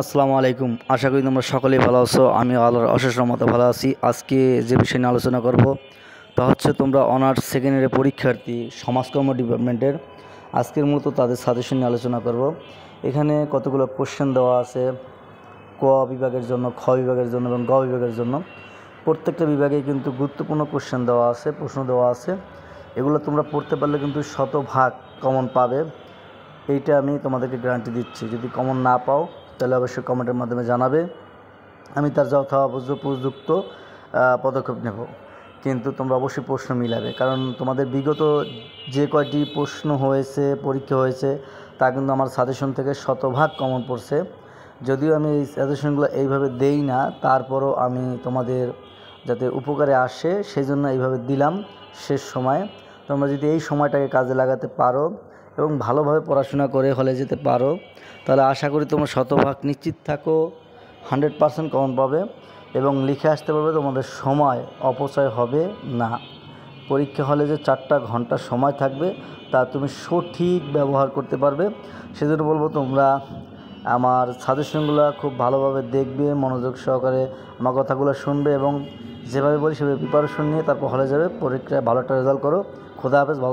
আসসালামু আলাইকুম। আশা করি তোমরা সকলেই ভালো আছো। আমি আল্লাহর অশেষ রহমতে ভালো আছি। আজকে যে বিষয় নিয়ে আলোচনা করব তা হচ্ছে তোমরা অনার্স সেকেন্ড ইয়ারের পরীক্ষার্থী সমাজকর্ম ডিপার্টমেন্টের। আজকের মতো তাদের সাজেশন নিয়ে আলোচনা করব। এখানে কতগুলো কোশ্চেন দেওয়া আছে ক বিভাগের জন্য, খ বিভাগের জন্য এবং গ বিভাগের জন্য। প্রত্যেকটা বিভাগে কিন্তু গুরুত্বপূর্ণ কোশ্চেন দেওয়া আছে, প্রশ্ন দেওয়া আছে। এগুলো তোমরা পড়তে পারলে কিন্তু শতভাগ কমন পাবে, এইটা আমি তোমাদেরকে গ্যারান্টি দিচ্ছি। যদি কমন না পাও তাহলে অবশ্যই কমেন্টের মাধ্যমে জানাবে, আমি তার উপযুক্ত পদক্ষেপ নেব। কিন্তু তোমরা অবশ্যই প্রশ্ন মিলাবে, কারণ তোমাদের বিগত যে কয়টি প্রশ্ন হয়েছে, পরীক্ষা হয়েছে, তা কিন্তু আমার সাজেশন থেকে শতভাগ কমন পড়ছে। যদিও আমি এই সাজেশনগুলো এইভাবে দেই না, তারপরও আমি তোমাদের যাতে উপকারে আসে সেই জন্য এইভাবে দিলাম শেষ সময়ে। তোমরা যদি এই সময়টাকে কাজে লাগাতে পারো এবং ভালোভাবে পড়াশোনা করে হলে যেতে পারো, তাহলে আশা করি তোমরা শতভাগ নিশ্চিত থাকো 100% কমন পাবে এবং লিখে আসতে পারবে। তোমাদের সময় অপচয় হবে না। পরীক্ষা হলে যে 4টা ঘন্টা সময় থাকবে তা তুমি সঠিক ব্যবহার করতে পারবে। সেজন্য বলবো তোমরা আমার সাজেশনগুলো খুব ভালোভাবে দেখবে, মনোযোগ সহকারে আমার কথাগুলো শুনবে এবং যেভাবে বলি সেভাবে প্রিপারেশন নিয়ে তারপর হলে যাবে। পরীক্ষায় ভালো একটা রেজাল্ট করো। খোদা হাফেজ। ভালো।